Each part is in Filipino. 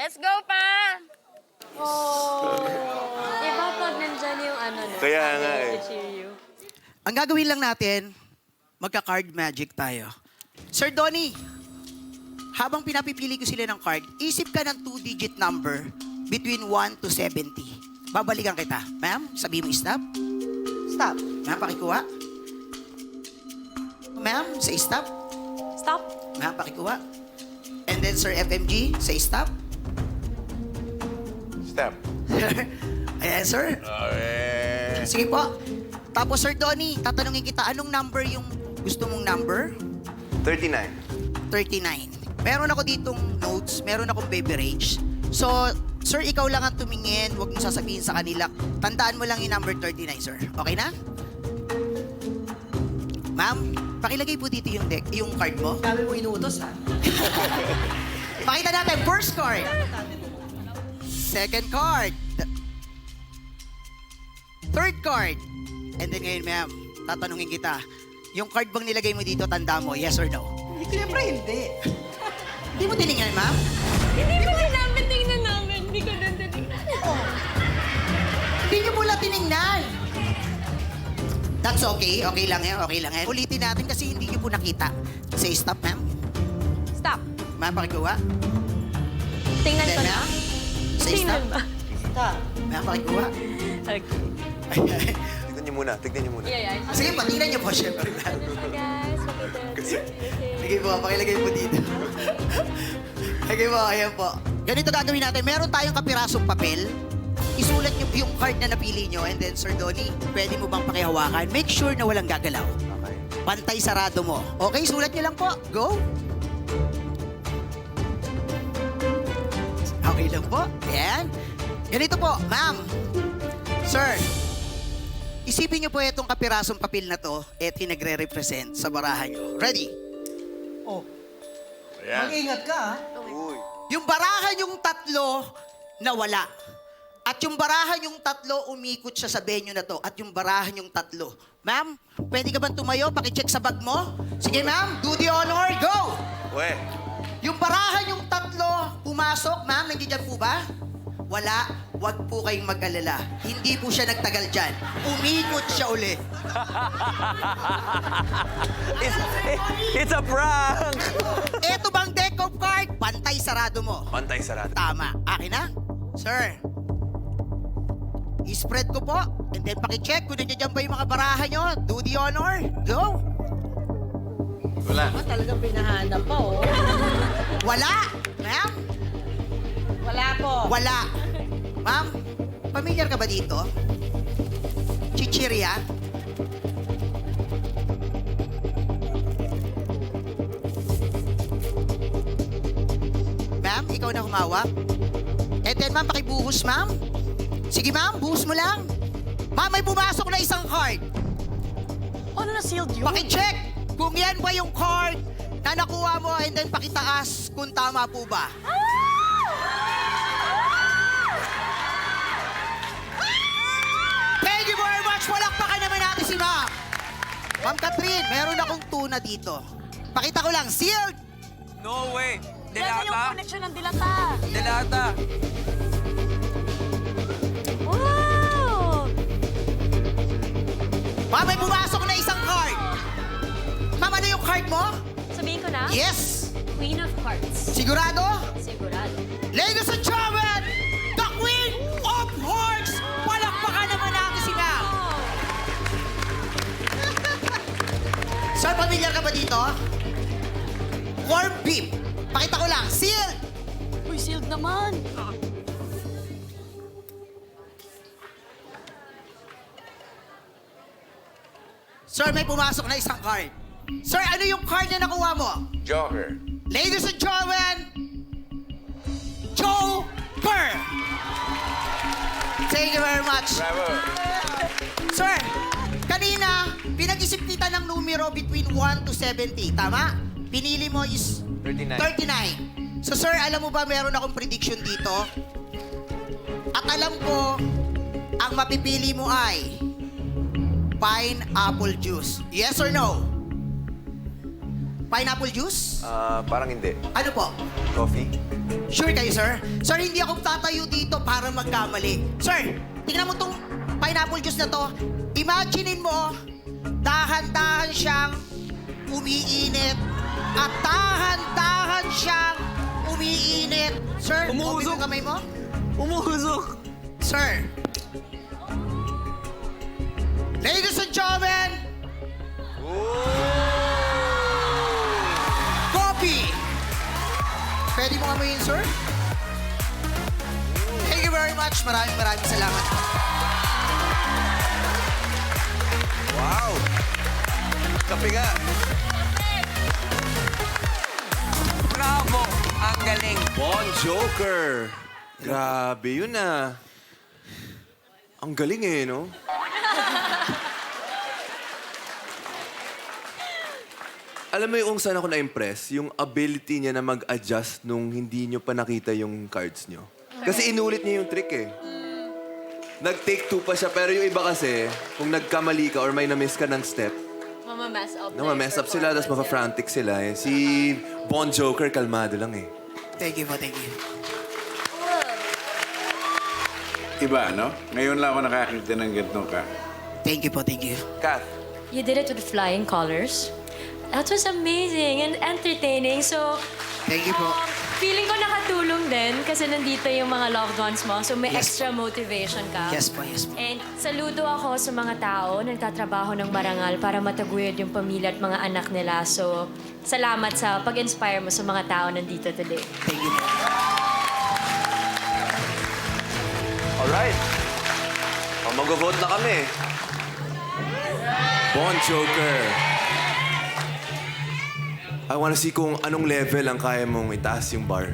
Let's go pa! Iba pag nandyan yung ano, no? Kaya nga eh. To cheer you. Ang gagawin lang natin, magka-card magic tayo. Sir Donnie, habang pinapipili ko sila ng card, isip ka ng 2-digit number between 1 to 70. Babalikan kita. Ma'am, sabihin mo stop. Stop. Ma'am, pakikuha. Ma'am, say stop. Stop. Ma'am, pakikuha. And then Sir FMG, say stop. Step. Ayan, sir. Okay. Sige po. Tapos, Sir Donnie, tatanungin kita, anong number yung gusto mong number? 39. 39. Meron ako ditong notes, meron akong beverage. So, sir, ikaw lang ang tumingin, huwag mong sasabihin sa kanila. Tandaan mo lang yung number 39, sir. Okay na? Ma'am, pakilagay po dito yung deck, yung card mo. Dami mo inuutos, ha? Pakita natin, first card. Second card. Third card. And then ngayon, ma'am, tatanungin kita. Yung card bang nilagay mo dito, tanda mo, yes or no? Siyempre, hindi. Hindi mo tinignan, ma'am? Hindi ko din namin tingnan namin. Hindi ko din tinignan. Hindi niyo pula tinignan. That's okay. Okay lang yan. Okay lang yan. Ulitin natin kasi hindi niyo po nakita. Say stop, ma'am. Stop. Ma'am, pakikuha. Tingnan Then, ko na. ma'am. Say Tingnan stop. ba? Stop. Ma'am, pakikuha. Okay. Tignan niyo muna, tignan niyo muna. Yeah. Sige po, tingnan niyo po, syempre. Guys, Kasi, Sige po, pakilagay po dito. Sige po, ayan po. Ganito gagawin natin. Meron tayong kapirasong papel. Isulat niyo yung card na napili niyo. And then, Sir Donnie, pwede mo bang pakihawakan? Make sure na walang gagalaw. okay. Pantay sarado mo. Okay, sulat niyo lang po. Go. Okay lang po. Ayan. Ganito po, ma'am. Sir, isipin niyo po itong kapirasong papel na to, nagre-represent sa barahan niyo. Ready? Oh, Ayan. mag-ingat ka, ha? Uy. Yung barahan yung tatlo, nawala. At yung barahan yung tatlo, umikot siya sa venue na to. At yung barahan yung tatlo. Ma'am, pwede ka bang tumayo? Pakicheck sa bag mo. Sige, ma'am. Do the honor. Go! We. Yung barahan yung tatlo, pumasok. Ma'am, nandiyan po ba? Wala. Huwag po kayong mag-alala. Hindi po siya nagtagal dyan. Umikot siya uli. It's a prank! Eto bang deck of card? Pantay sarado mo. Pantay sarado. Tama. Akin na? Sir. I-spread ko po. And then pakicheck kung nandiyan ba yung mga barahan nyo. Do the honor. Go. Wala. Talagang pinahanap pa, oh. Wala. Ma'am? Wala po. Wala. Ma'am, familiar ka ba dito? Chichirya? Ma'am, ikaw na humawak. And then, ma'am, pakibuhos, ma'am. Sige, ma'am, buhos mo lang. Ma'am, may pumasok na isang card. Ano na sealed yun? Pakicheck kung yan ba yung card na nakuha mo and then pakitaas kung tama po ba. Thank you very much. Walakpakan naman natin si ma'am. Ma'am Catherine, meron akong tuna dito. Pakita ko lang, sealed. No way! Yan na yung Delata? connection ng dilata. Delata! Wow! Ma'am, may pumasok na isang card. Ma'am, ano yung card mo? Sabihin ko na? Yes. Queen of Hearts. Sigurado? Sigurado. Ladies and gentlemen, the Queen of Hearts! Palakpakan naman natin si ma'am. Sir, familiar ka ba dito? Warm beef. Pakita ko lang, sealed. Uy, sealed naman. Sir, may pumasok na isang card. Sir, ano yung card na nakuha mo? Joker. Ladies and gentlemen, Joker! Thank you very much. Bravo. Sir, kanina, pinag-isip kita ng numero between 1 to 70, tama? Pinili mo is 39. 39. So sir, alam mo ba meron akong prediction dito? At alam ko, ang mapipili mo ay pineapple juice. Yes or no? Pineapple juice? Parang hindi. Ano po? Coffee? Sure kayo, sir? Sir, hindi ako tatayo dito para magkamali. Sir, tingnan mo tong pineapple juice na to. Imaginein mo, dahan-dahan siyang umiinit at dahan-dahan siyang umiinit. Sir, Umuusok. open mo kamay mo. Umuusok. Sir. Ladies and gentlemen, coffee. Pwede mo amuyin, sir? Thank you very much. Maraming salamat. Wow. Kape nga. Bravo! Ang galing. Bon Joker. Grabe yun ah. Ang galing eh, no? Alam mo yung kung saan ako na-impress? Yung ability niya na mag-adjust nung hindi nyo pa nakita yung cards nyo. Kasi inulit niya yung trick eh. Nag-take two pa siya, pero yung iba kasi, kung nagkamali ka or may na-miss ka ng step, Mama-mess up. mess up sila, tapos mapa-frantic sila eh. Si Bon Joker, kalmado lang eh. Thank you po, thank you. Iba, no? Ngayon lang ako nakakita ng ganito ka. Thank you po, thank you. Kath, You did it with flying colors. That was amazing and entertaining. So, Thank you po. feeling ko nakatulong din kasi nandito yung mga loved ones mo. So, may Yes. extra motivation ka. Yes po, yes po. And saludo ako sa mga tao na nagtatrabaho ng marangal para mataguyod yung pamilya at mga anak nila. So, salamat sa pag-inspire mo sa mga tao nandito today. Thank you po. alright. Mag-vote na kami. Bon Joker. I wanna see kung anong level ang kaya mong itaas yung bar.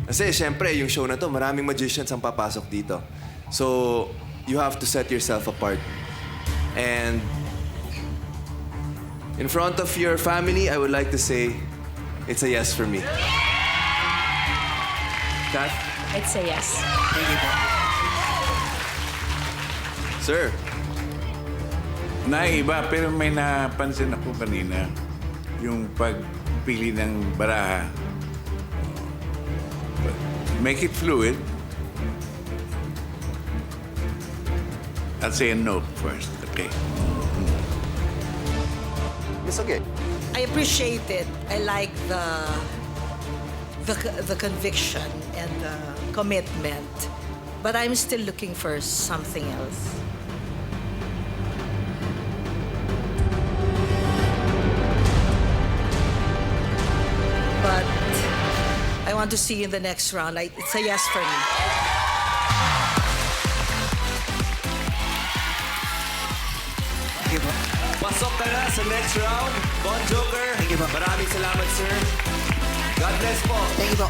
Kasi syempre, yung show na to, maraming magicians ang papasok dito. So, you have to set yourself apart. And in front of your family, I would like to say, it's a yes for me. Kath? It's a yes. Thank you po. Sir? Naiba, pero may napansin ako kanina. Yung pagpili ng baraha. But make it fluid. I'll say a no first, okay? It's okay. I appreciate it. I like the conviction and the commitment. But I'm still looking for something else. But I want to see you in the next round. It's a yes for me. Thank you po. Pasok ka na sa next round. Bon Joker. Thank you po. Maraming salamat, sir. God bless po. Thank you po.